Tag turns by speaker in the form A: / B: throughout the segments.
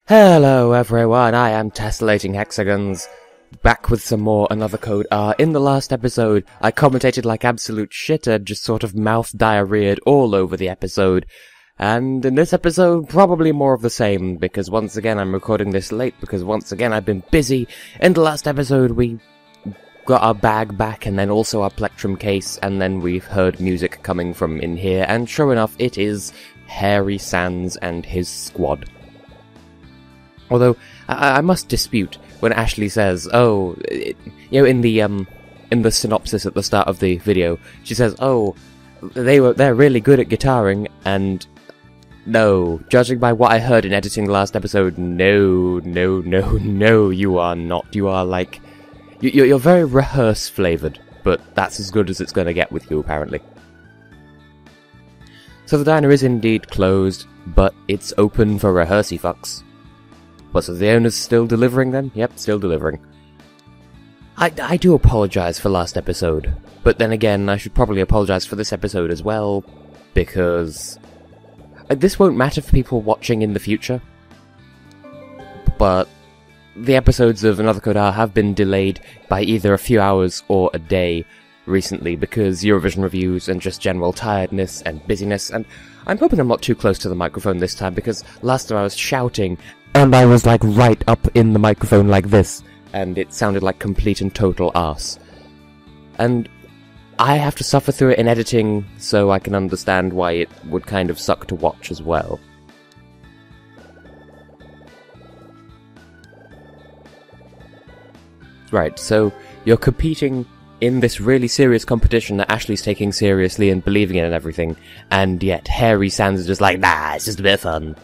A: Hello everyone, I am Tessellating Hexagons, back with some more Another Code R. In the last episode, I commentated like absolute shit and just sort of mouth diarrheaed all over the episode. And in this episode, probably more of the same, because once again I'm recording this late, because once again I've been busy. In the last episode we got our bag back, and then also our plectrum case, and then we've heard music coming from in here, and sure enough, it is Hairy Sands and his squad. Although, I must dispute when Ashley says, in the synopsis at the start of the video, she says, they're really good at guitaring, and no, judging by what I heard in editing the last episode, no, you are not. You are like, you're very rehearse-flavoured, but that's as good as it's going to get with you, apparently. So the diner is indeed closed, but it's open for rehearsey fucks. What, so the owner's still delivering then? Yep, still delivering. I do apologise for last episode, but then again, I should probably apologise for this episode as well, because this won't matter for people watching in the future, but the episodes of Another Code R have been delayed by either a few hours or a day recently, because Eurovision reviews and just general tiredness and busyness, and I'm hoping I'm not too close to the microphone this time, because last time I was shouting, and I was like right up in the microphone like this, and it sounded like complete and total arse. And I have to suffer through it in editing, so I can understand why it would kind of suck to watch as well. Right, so you're competing in this really serious competition that Ashley's taking seriously and believing in and everything, and yet Hairy Sands is just like, nah, it's just a bit of fun.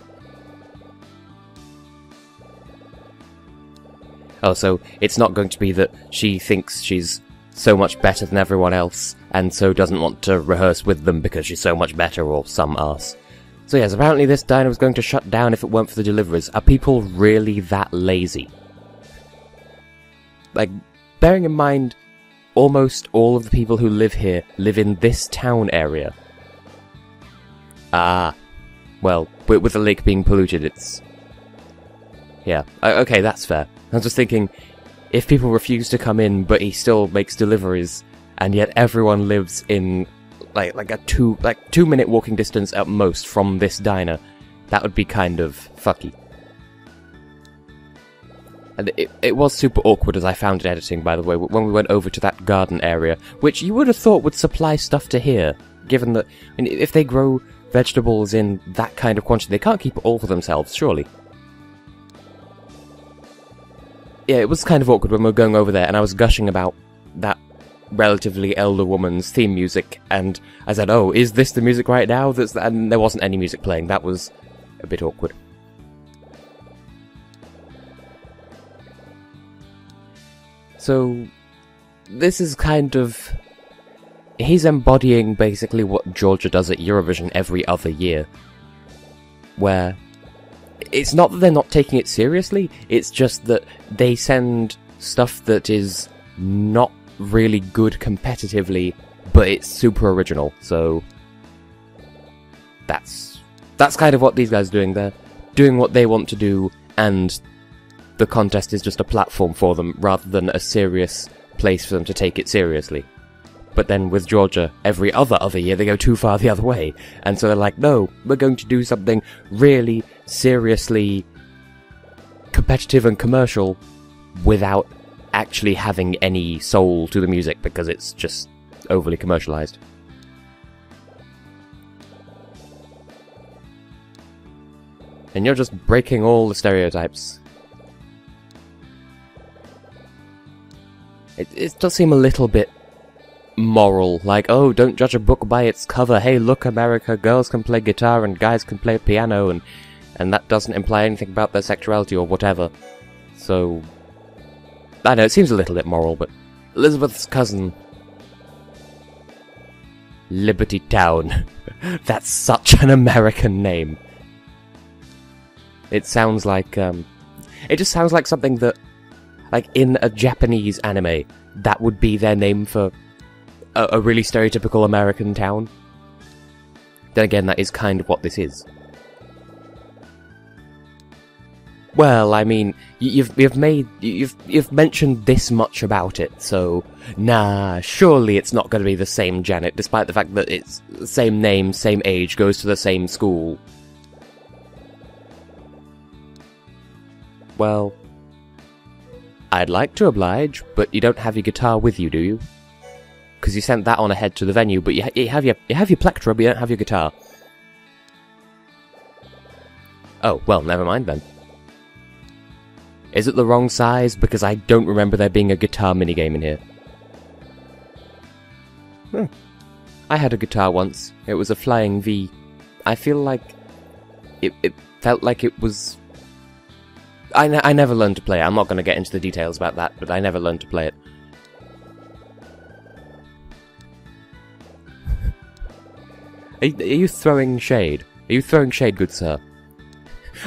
A: Oh, so it's not going to be that she thinks she's so much better than everyone else, and so doesn't want to rehearse with them because she's so much better, or some arse. So yes, apparently this diner was going to shut down if it weren't for the deliveries. Are people really that lazy? Like, bearing in mind, almost all of the people who live here live in this town area. Ah, well, with the lake being polluted, it's... yeah, okay, that's fair. I was just thinking, if people refuse to come in, but he still makes deliveries, and yet everyone lives in, like a 2-minute walking distance at most from this diner, that would be kind of fucky. And it was super awkward as I found it editing, by the way, when we went over to that garden area, which you would have thought would supply stuff to here, given that, I mean, if they grow vegetables in that kind of quantity, they can't keep it all for themselves, surely. Yeah, it was kind of awkward when we were going over there, and I was gushing about that relatively elder woman's theme music, and I said, oh, is this the music right now? And there wasn't any music playing. That was a bit awkward. So, this is kind of... he's embodying basically what Georgia does at Eurovision every other year, where... it's not that they're not taking it seriously, it's just that they send stuff that is not really good competitively, but it's super original, so... That's kind of what these guys are doing. They're doing what they want to do, and the contest is just a platform for them, rather than a serious place for them to take it seriously. But then with Georgia, every other year they go too far the other way, and so they're like, no, we're going to do something really seriously competitive and commercial without actually having any soul to the music, because it's just overly commercialized. And you're just breaking all the stereotypes. It does seem a little bit moral, like, oh, don't judge a book by its cover, hey, look, America, girls can play guitar and guys can play piano, and that doesn't imply anything about their sexuality or whatever. So, I know, it seems a little bit moral, but Elizabeth's cousin, Liberty Town, that's such an American name. It sounds like, it just sounds like something that, like, in a Japanese anime, that would be their name for a really stereotypical American town. Then again, that is kind of what this is. Well, I mean, you've mentioned this much about it, so nah, surely it's not going to be the same Janet, despite the fact that it's the same name, same age, goes to the same school. Well, I'd like to oblige, but you don't have your guitar with you, do you? Because you sent that on ahead to the venue, but you have your plectrum, but you don't have your guitar. Oh, well, never mind then. Is it the wrong size? Because I don't remember there being a guitar minigame in here. I had a guitar once. It was a Flying V. I feel like it felt like it was... I never learned to play it. I'm not going to get into the details about that, but I never learned to play it. Are you throwing shade? Are you throwing shade, good sir?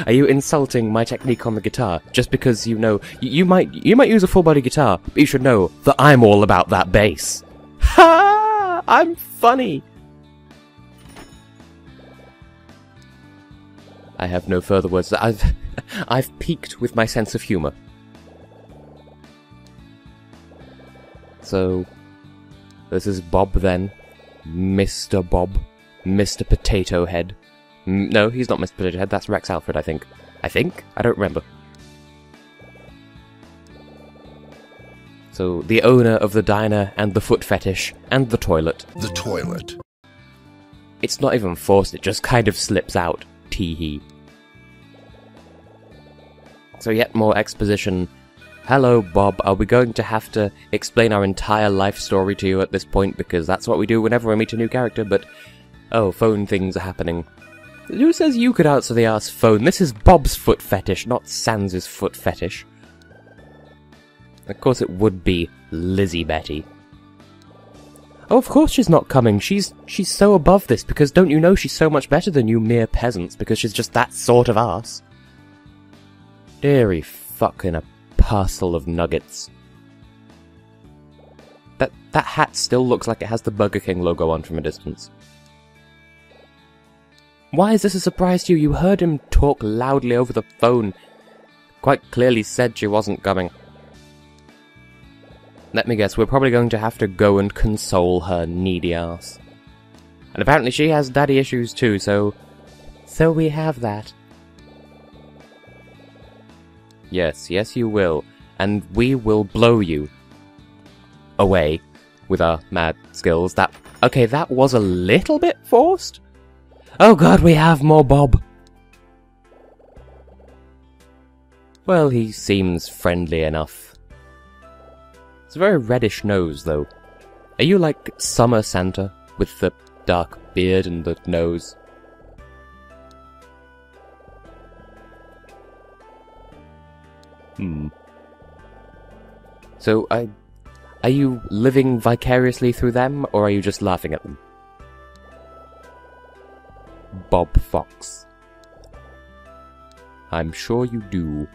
A: Are you insulting my technique on the guitar just because you know you might use a full-body guitar, but you should know that I'm all about that bass? Ha! I'm funny. I have no further words. I've peaked with my sense of humor. So this is Bob then, Mr. Bob, Mr. Potato Head. No, he's not Mr. Potato Head, that's Rex Alfred, I think. I don't remember. So, the owner of the diner, and the foot fetish, and the toilet.
B: The toilet.
A: It's not even forced, it just kind of slips out. Tee-hee. So yet more exposition. Hello, Bob, are we going to have to explain our entire life story to you at this point? Because that's what we do whenever we meet a new character, but... Oh, phone things are happening. Who says you could answer the ass phone? This is Bob's foot fetish, not Sans's foot fetish. Of course it would be Lizzie Betty. Oh, of course she's not coming. She's so above this, because don't you know she's so much better than you mere peasants, because she's just that sort of ass. Deary fucking a parcel of nuggets. That hat still looks like it has the Burger King logo on from a distance. Why is this a surprise to you? You heard him talk loudly over the phone. Quite clearly said she wasn't coming. Let me guess, we're probably going to have to go and console her needy ass. And apparently she has daddy issues too, so we have that. Yes, you will. And we will blow you away with our mad skills. Okay, that was a little bit forced. Oh god, we have more Bob! Well, he seems friendly enough. It's a very reddish nose, though. Are you like Summer Santa, with the dark beard and the nose? So, are you living vicariously through them, or are you just laughing at them? Bob Fox. I'm sure you do.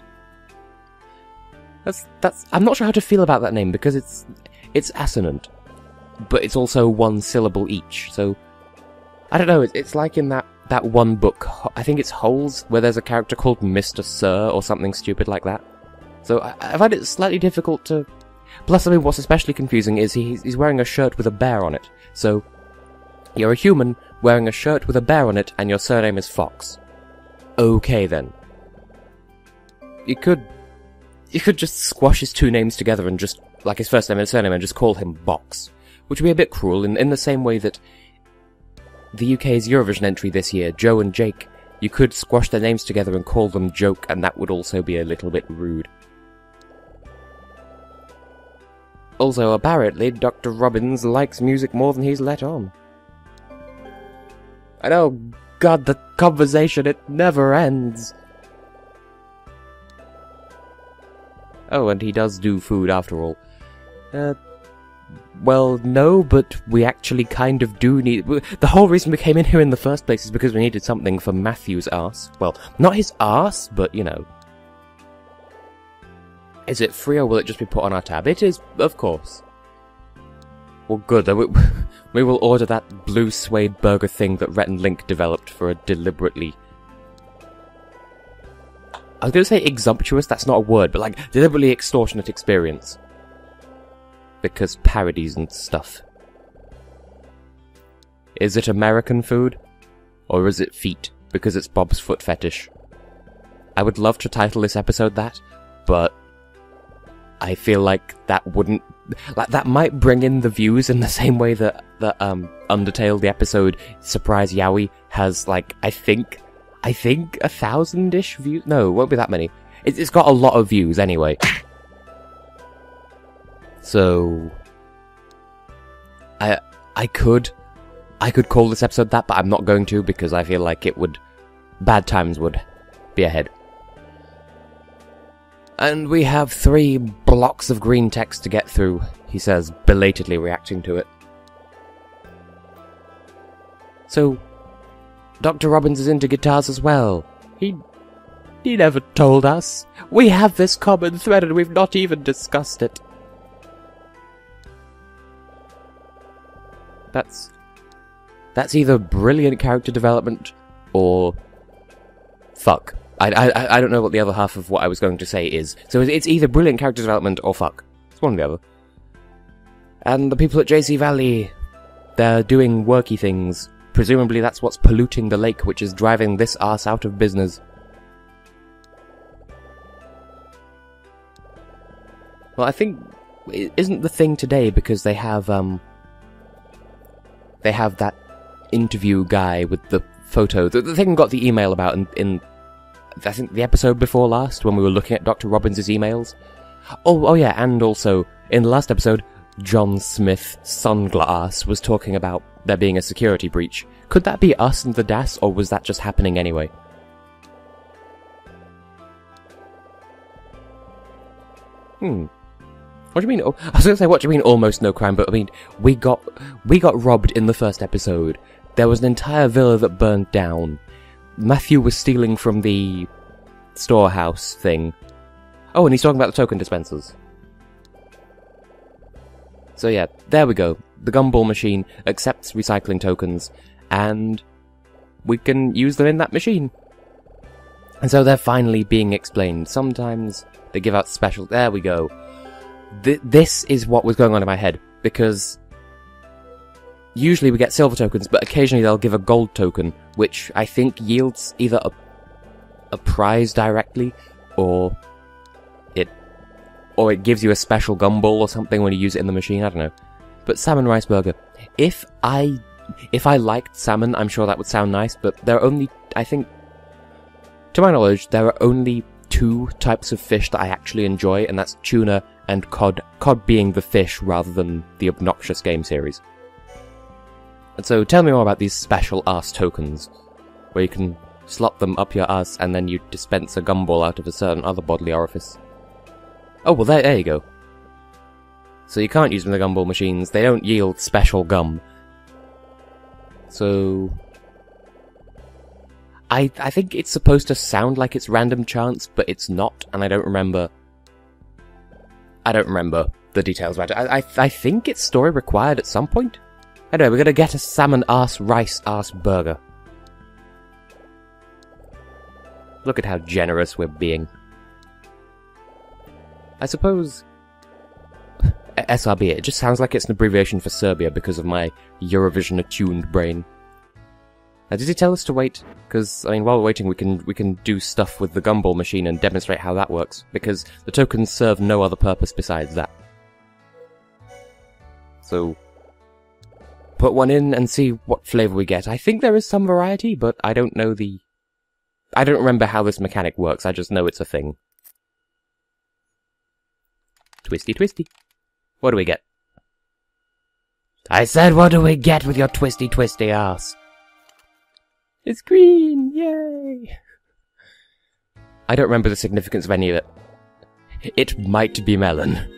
A: I'm not sure how to feel about that name, because it's assonant. But it's also one syllable each, so... I don't know, it's like in that one book, I think it's Holes, where there's a character called Mr. Sir, or something stupid like that. So I find it slightly difficult to... Plus, I mean, what's especially confusing is he's wearing a shirt with a bear on it. So, you're a human wearing a shirt with a bear on it, and your surname is Fox. Okay, then. You could just squash his two names together and just, like his first name and surname, and just call him Box. Which would be a bit cruel, in the same way that the UK's Eurovision entry this year, Joe and Jake, you could squash their names together and call them Joke, and that would also be a little bit rude. Also, apparently, Dr. Robbins likes music more than he's let on. I know, God, the conversation, it never ends. Oh, and he does do food after all. Well, no, but we actually kind of do need... The whole reason we came in here in the first place is because we needed something for Matthew's arse. Well, not his arse, but, you know. Is it free or will it just be put on our tab? It is, of course. Well, good. We will order that blue suede burger thing that Rhett and Link developed for a deliberately I was going to say exumptuous, that's not a word, but like deliberately extortionate experience. Because parodies and stuff. Is it American food? Or is it feet? Because it's Bob's foot fetish. I would love to title this episode that, but I feel like that wouldn't... Like, that might bring in the views in the same way that Undertale, the episode Surprise Yowie, has, like, I think 1,000-ish views? No, it won't be that many. It's got a lot of views, anyway. So... I could call this episode that, but I'm not going to, because I feel like it would... Bad times would be ahead. And we have 3 blocks of green text to get through, he says, belatedly reacting to it. So, Dr. Robbins is into guitars as well. He never told us. We have this common thread and we've not even discussed it. That's either brilliant character development or fuck. I don't know what the other half of what I was going to say is. So it's either brilliant character development or fuck. It's one or the other. And the people at JC Valley, they're doing worky things. Presumably that's what's polluting the lake, which is driving this arse out of business. Well, I think... Isn't the thing today because they have that interview guy with the photo. The thing got the email about in I think the episode before last, when we were looking at Dr. Robbins' emails. Oh yeah, and also, in the last episode, John Smith Sunglass was talking about there being a security breach. Could that be us and the DAS, or was that just happening anyway? What do you mean? Oh, I was going to say, what do you mean almost no crime? But I mean, we got robbed in the first episode. There was an entire villa that burned down. Matthew was stealing from the storehouse thing. Oh, and he's talking about the token dispensers. So yeah, there we go. The Gumball Machine accepts recycling tokens, and we can use them in that machine. And so they're finally being explained. Sometimes they give out special... There we go. This is what was going on in my head, because usually we get silver tokens, but occasionally they'll give a gold token, which I think yields either a prize directly, or it gives you a special gumball or something when you use it in the machine, I don't know. But salmon rice burger. If I liked salmon, I'm sure that would sound nice, but there are only, I think, to my knowledge, there are only 2 types of fish that I actually enjoy, and that's tuna and cod. Cod being the fish rather than the obnoxious game series. And so tell me more about these special ass tokens, where you can slot them up your ass and then you dispense a gumball out of a certain other bodily orifice. Oh, well there you go. So you can't use them in the gumball machines, they don't yield special gum. So... I think it's supposed to sound like it's random chance, but it's not, and I don't remember the details about it. I think it's story required at some point. Anyway, we're gonna get a salmon ass rice ass burger. Look at how generous we're being. I suppose... SRB, it just sounds like it's an abbreviation for Serbia because of my Eurovision-attuned brain. Now, did he tell us to wait? Because, I mean, while we're waiting, we can do stuff with the Gumball Machine and demonstrate how that works, because the tokens serve no other purpose besides that. So, put one in and see what flavour we get. I think there is some variety, but I don't know I don't remember how this mechanic works, I just know it's a thing. Twisty twisty. What do we get? I said, what do we get with your twisty twisty ass? It's green! Yay! I don't remember the significance of any of it. It might be melon.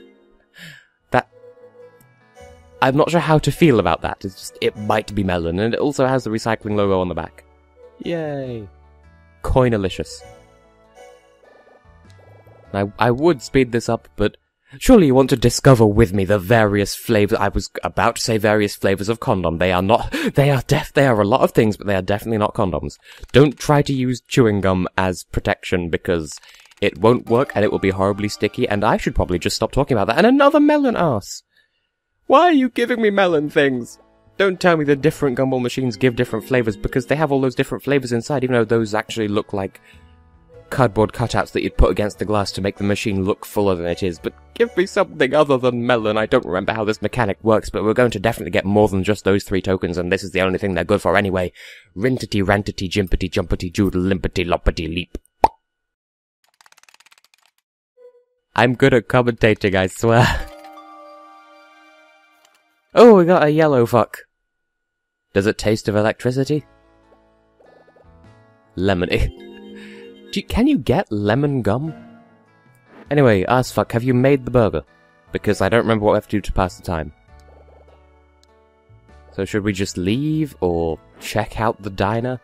A: I'm not sure how to feel about that. It's just, it might be melon, and it also has the recycling logo on the back. Yay! Coinalicious. I would speed this up, but Surely you want to discover with me the various flavors. I was about to say various flavors of condom. They are not, they are a lot of things, but they are definitely not condoms. Don't try to use chewing gum as protection because it won't work and it will be horribly sticky, and I should probably just stop talking about that. And another melon ass! Why are you giving me melon things? Don't tell me the different Gumball machines give different flavors, because they have all those different flavors inside, even though those actually look like cardboard cutouts that you'd put against the glass to make the machine look fuller than it is. But give me something other than melon. I don't remember how this mechanic works, but we're going to definitely get more than just those 3 tokens, and this is the only thing they're good for anyway. Rintity, rantity, jimpity, jumpity, joodle, limpity, loppity, leap. I'm good at commentating, I swear. Oh, we got a yellow fuck. Does it taste of electricity? Lemony. Can you get lemon gum? Anyway, ass fuck, have you made the burger? Because I don't remember what we have to do to pass the time. So should we just leave, or check out the diner?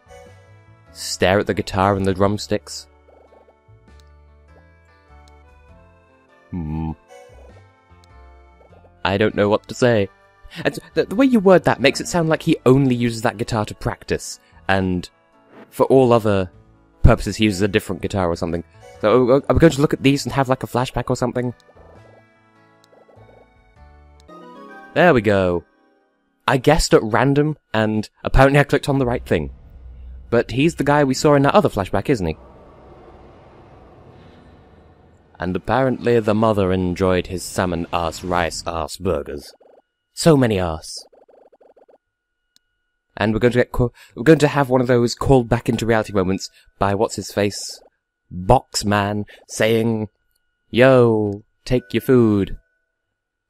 A: Stare at the guitar and the drumsticks? I don't know what to say. And the way you word that makes it sound like he only uses that guitar to practice, and for all other purposes he uses a different guitar or something. So are we going to look at these and have like a flashback or something? There we go. I guessed at random, and apparently I clicked on the right thing. But he's the guy we saw in that other flashback, isn't he? And apparently the mother enjoyed his salmon ass rice ass burgers. So many ass. And we're going to have one of those called back into reality moments by what's his face, Boxman, saying, "Yo, take your food."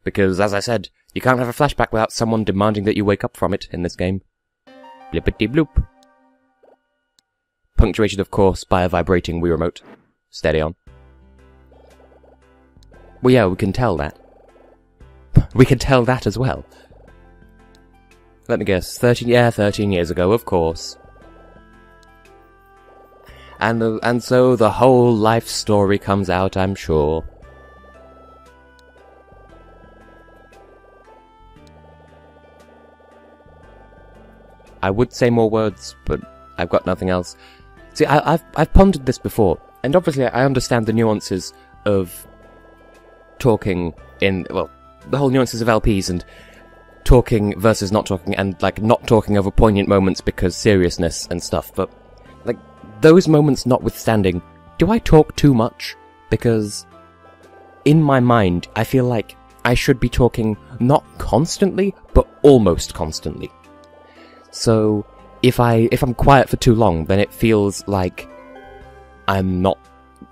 A: Because as I said, you can't have a flashback without someone demanding that you wake up from it in this game. Blippity bloop. Punctuated, of course, by a vibrating Wii remote. Steady on. Well, yeah, we can tell that. We can tell that as well. Let me guess, 13 years ago, of course. And so the whole life story comes out, I'm sure. I would say more words, but I've got nothing else. See, I've pondered this before, and obviously I understand the nuances of talking in, well, the whole nuances of LPs and talking versus not talking, and like not talking over poignant moments because seriousness and stuff, but like those moments notwithstanding, do I talk too much? Because in my mind I feel like I should be talking not constantly but almost constantly. So if I'm quiet for too long, then it feels like I'm not,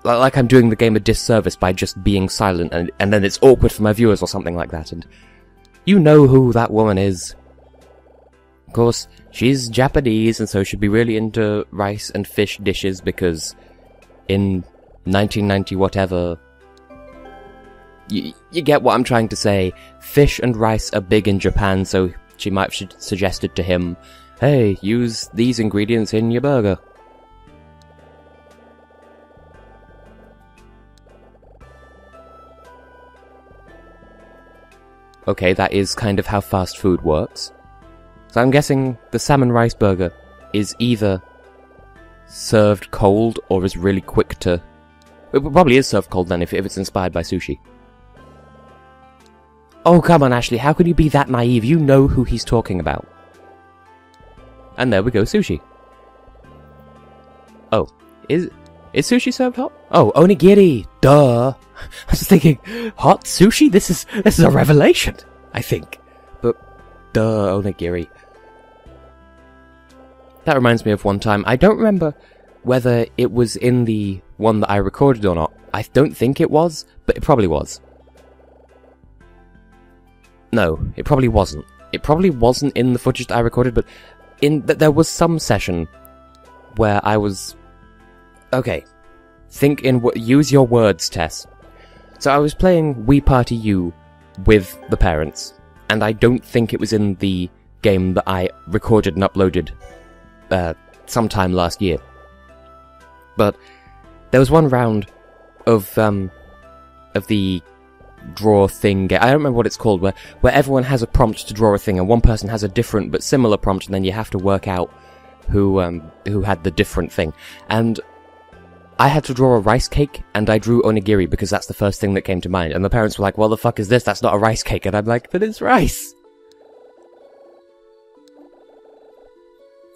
A: like I'm doing the game a disservice by just being silent, and then it's awkward for my viewers or something like that. And you know who that woman is. Of course, she's Japanese, and so she'd be really into rice and fish dishes, because in 1990 whatever, you get what I'm trying to say. Fish and rice are big in Japan, so she might have suggested to him, hey, use these ingredients in your burger. Okay, that is kind of how fast food works. So I'm guessing the salmon rice burger is either served cold or is really quick to... It probably is served cold then if it's inspired by sushi. Oh, come on, Ashley, how could you be that naive? You know who he's talking about. And there we go, sushi. Oh, is sushi served hot? Oh, onigiri, duh. I was thinking, hot sushi? This is a revelation, I think. But, duh, onigiri. That reminds me of one time. I don't remember whether it was in the one that I recorded or not. I don't think it was, but it probably was. No, it probably wasn't. It probably wasn't in the footage that I recorded, but there was some session where I was... Okay. Use your words, Tess. So I was playing Wii Party U with the parents, and I don't think it was in the game that I recorded and uploaded sometime last year. But there was one round of the draw thing. I don't remember what it's called, where everyone has a prompt to draw a thing, and one person has a different but similar prompt, and then you have to work out who had the different thing. And I had to draw a rice cake, and I drew onigiri because that's the first thing that came to mind. And the parents were like, "What the fuck is this? That's not a rice cake." And I'm like, "But it's rice."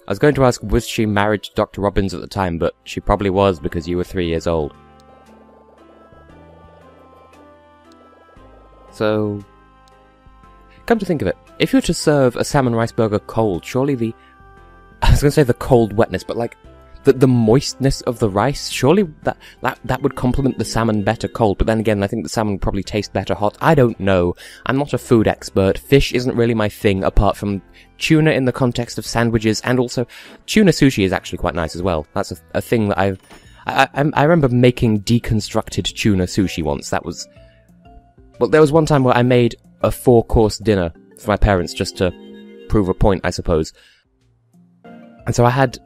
A: I was going to ask, was she married to Dr. Robbins at the time, but she probably was because you were 3 years old. So, come to think of it, if you were to serve a salmon rice burger cold, surely I was going to say the cold wetness, but like, the moistness of the rice, surely that would complement the salmon better cold, but then again, I think the salmon would probably taste better hot. I don't know. I'm not a food expert. Fish isn't really my thing, apart from tuna in the context of sandwiches, and also tuna sushi is actually quite nice as well. That's a thing that I remember making deconstructed tuna sushi once. Well, there was one time where I made a 4-course dinner for my parents just to prove a point, I suppose. And so I had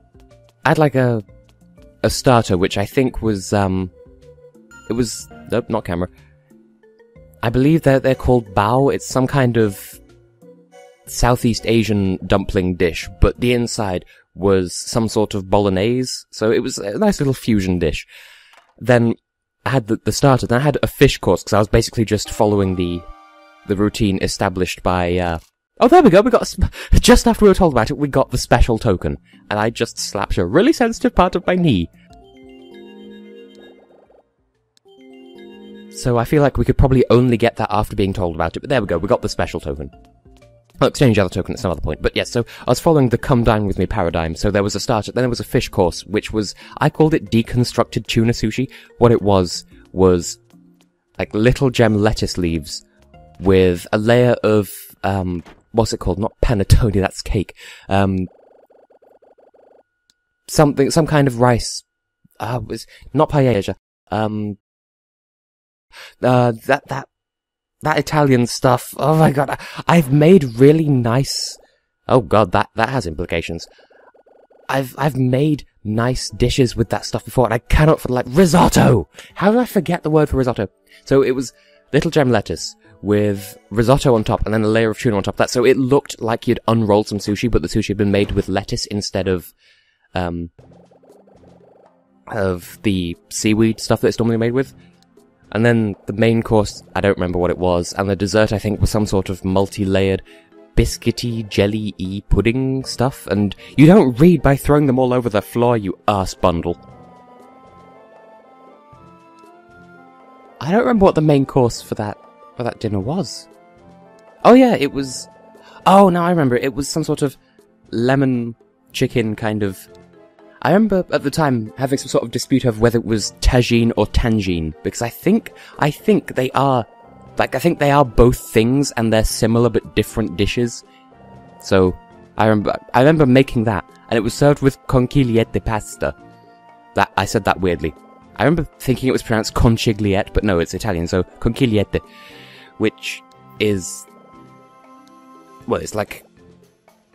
A: like a starter, which I think was, nope, not camera. I believe they're called bao. It's some kind of Southeast Asian dumpling dish, but the inside was some sort of bolognese, so it was a nice little fusion dish. Then I had the starter, then I had a fish course, because I was basically just following the routine established by, oh, there we go, just after we were told about it, we got the special token, and I just slapped a really sensitive part of my knee. So I feel like we could probably only get that after being told about it, but there we go, we got the special token. I'll exchange the other token at some other point, but yes, so I was following the come dine with me paradigm, so there was a starter, then there was a fish course, which was, I called it deconstructed tuna sushi. What it was like little gem lettuce leaves with a layer of, what's it called? Not panettone, that's cake. Some kind of rice. Was not paella. That Italian stuff. Oh my god, I've made really nice. Oh god, that has implications. I've made nice dishes with that stuff before, and I cannot for like risotto. How did I forget the word for risotto? So it was little gem lettuce with risotto on top, and then a layer of tuna on top of that. So it looked like you'd unrolled some sushi, but the sushi had been made with lettuce instead of the seaweed stuff that it's normally made with. And then the main course, I don't remember what it was, and the dessert I think was some sort of multi-layered biscuity, jelly-y pudding stuff, and you don't read by throwing them all over the floor, you arse bundle. I don't remember what the main course for that dinner was. Oh yeah, it was... Oh, now I remember, it was some sort of lemon chicken kind of... I remember at the time having some sort of dispute over whether it was tagine or tangine, because I think they are, like, I think they are both things and they're similar but different dishes. So, I remember making that, and it was served with conchigliette pasta. I said that weirdly. I remember thinking it was pronounced conchigliette, but no, it's Italian, so conchigliette, which is, well, it's like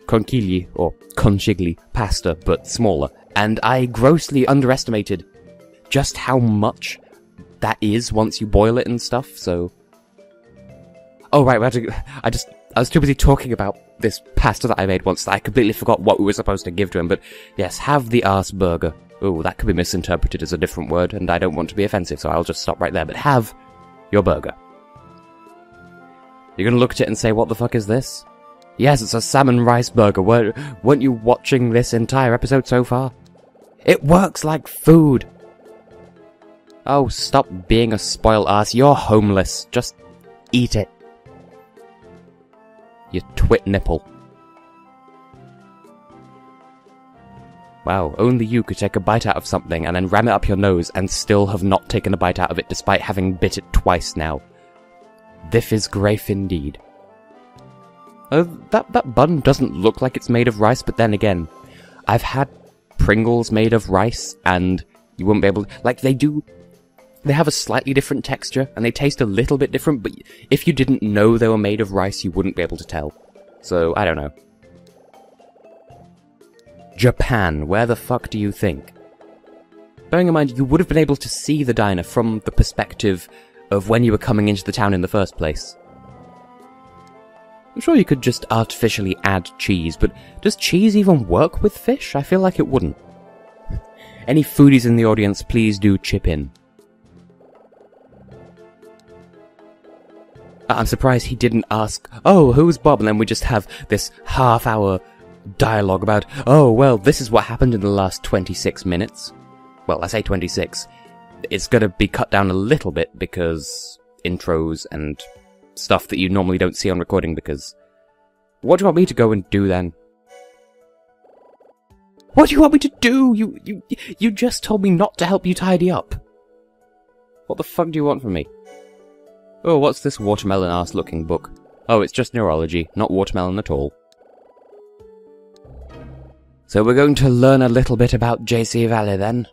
A: conchigli or conchigli pasta, but smaller. And I grossly underestimated just how much that is once you boil it and stuff, so... Oh, right, I was too busy talking about this pasta that I made once that I completely forgot what we were supposed to give to him, but yes, have the arse burger. Ooh, that could be misinterpreted as a different word, and I don't want to be offensive, so I'll just stop right there, but have your burger. You're gonna look at it and say, what the fuck is this? Yes, it's a salmon rice burger. Weren't you watching this entire episode so far? It works like food! Oh, stop being a spoiled ass. You're homeless. Just eat it. You twit nipple. Wow, only you could take a bite out of something and then ram it up your nose and still have not taken a bite out of it despite having bit it twice now. This is grafe indeed. That bun doesn't look like it's made of rice, but then again, I've had Pringles made of rice, and you wouldn't be able to... Like, they have a slightly different texture, and they taste a little bit different, but if you didn't know they were made of rice, you wouldn't be able to tell. So, I don't know. Japan, where the fuck do you think? Bearing in mind, you would have been able to see the diner from the perspective of when you were coming into the town in the first place. I'm sure you could just artificially add cheese, but does cheese even work with fish? I feel like it wouldn't. Any foodies in the audience, please do chip in. I'm surprised he didn't ask, "Oh, who's Bob?" And then we just have this half-hour dialogue about, "Oh, well, this is what happened in the last 26 minutes. Well, I say 26. It's gonna be cut down a little bit because intros and stuff that you normally don't see on recording because... What do you want me to go and do then? What do you want me to do? You just told me not to help you tidy up. What the fuck do you want from me? Oh, what's this watermelon-ass looking book? Oh, it's just neurology, not watermelon at all. So we're going to learn a little bit about JC Valley then.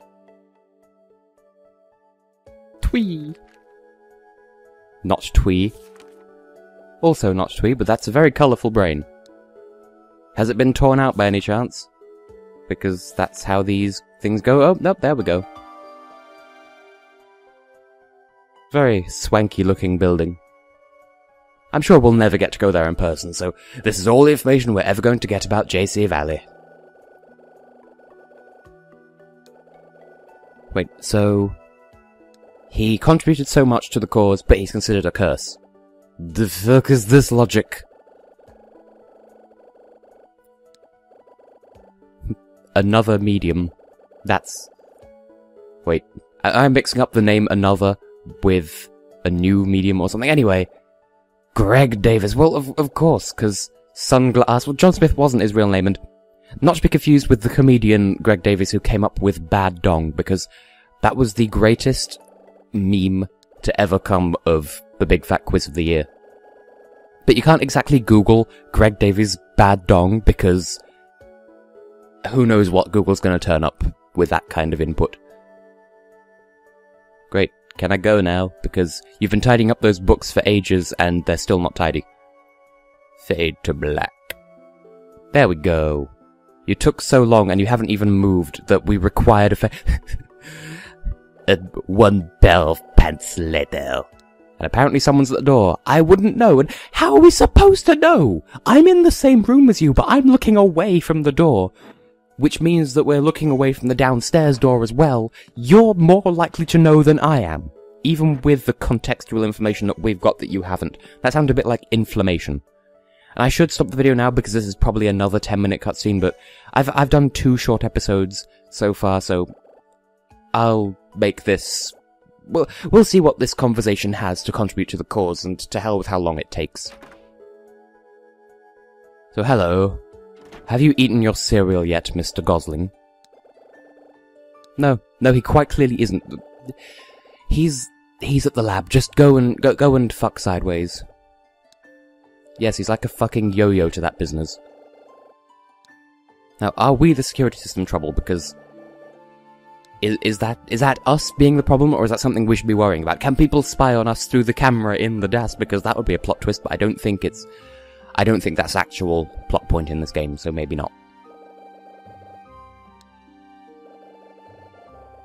A: Twee. Not twee. Also not twee, but that's a very colourful brain. Has it been torn out by any chance? Because that's how these things go. Oh, nope, there we go. Very swanky looking building. I'm sure we'll never get to go there in person, so this is all the information we're ever going to get about JC Valley. Wait, so... he contributed so much to the cause, but he's considered a curse. The fuck is this logic? Another medium. That's... Wait, I'm mixing up the name Another with a new medium or something. Anyway, Greg Davis. Well, of course, because Sunglass... Well, John Smith wasn't his real name, and not to be confused with the comedian Greg Davis who came up with Bad Dong, because that was the greatest meme to ever come of the Big Fat Quiz of the Year. But you can't exactly Google Greg Davies Bad Dong, because who knows what Google's going to turn up with that kind of input. Great, can I go now? Because you've been tidying up those books for ages and they're still not tidy. Fade to black. There we go. You took so long and you haven't even moved that we required one pair of pants later. And apparently someone's at the door. I wouldn't know, and how are we supposed to know? I'm in the same room as you, but I'm looking away from the door. Which means that we're looking away from the downstairs door as well. You're more likely to know than I am. Even with the contextual information that we've got that you haven't. That sounds a bit like inflammation. And I should stop the video now because this is probably another 10-minute cutscene, but I've done 2 short episodes so far, so I'll make this... Well, we'll see what this conversation has to contribute to the cause, and to hell with how long it takes. So hello. Have you eaten your cereal yet, Mr. Gosling? No, he quite clearly isn't. He's at the lab. Just go and fuck sideways. Yes, he's like a fucking yo-yo to that business. Now, are we the security system trouble? Because is that us being the problem, or is that something we should be worrying about? Can people spy on us through the camera in the desk? Because that would be a plot twist, but I don't think that's actual plot point in this game, so maybe not.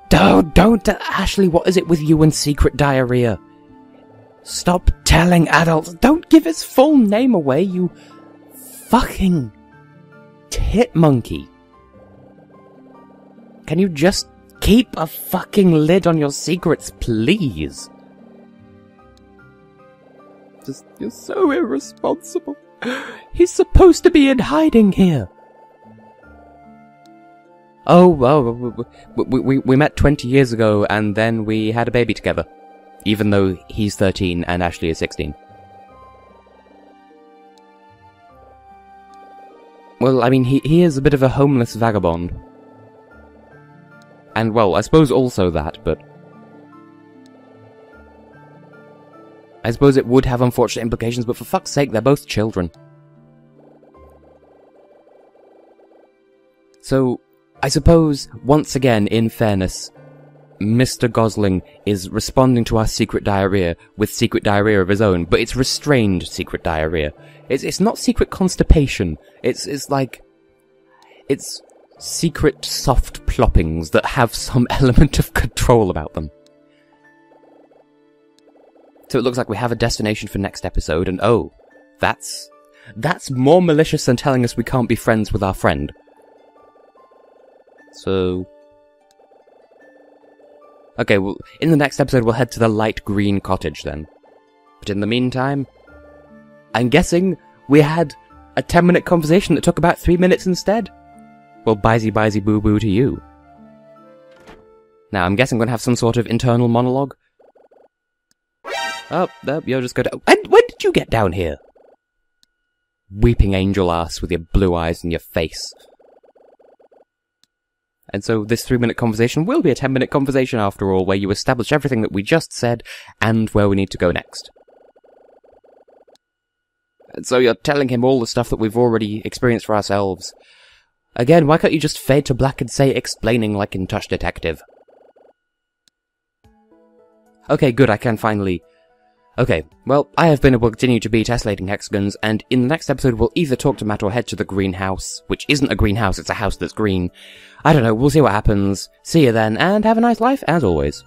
A: Don't, Ashley, what is it with you and secret diarrhea? Stop telling adults. Don't give his full name away, you fucking tit monkey. Can you just keep a fucking lid on your secrets, please? You're so irresponsible. He's supposed to be in hiding here. Oh, well, we met 20 years ago, and then we had a baby together. Even though he's 13 and Ashley is 16. Well, I mean, he is a bit of a homeless vagabond. And, well, I suppose also that, but... I suppose it would have unfortunate implications, but for fuck's sake, they're both children. So, I suppose, once again, in fairness, Mr. Gosling is responding to our secret diarrhea with secret diarrhea of his own, but it's restrained secret diarrhea. It's not secret constipation. It's like... It's secret soft ploppings that have some element of control about them. So it looks like we have a destination for next episode, and oh, that's more malicious than telling us we can't be friends with our friend. So... okay, well, in the next episode we'll head to the light green cottage then. But in the meantime, I'm guessing we had a 10-minute conversation that took about 3 minutes instead? Well, bye-zy boo-boo to you. Now, I'm guessing I'm gonna have some sort of internal monologue. Oh, you're just gonna... and when did you get down here? Weeping angel ass with your blue eyes and your face. And so this 3-minute conversation will be a 10-minute conversation after all, where you establish everything that we just said, and where we need to go next. And so you're telling him all the stuff that we've already experienced for ourselves. Again, why can't you just fade to black and say explaining like in Touch Detective? Okay, good, I can finally... okay, well, I have been able to continue to be Tessellating Hexagons, and in the next episode we'll either talk to Matt or head to the greenhouse, which isn't a greenhouse, it's a house that's green. I don't know, we'll see what happens. See you then, and have a nice life, as always.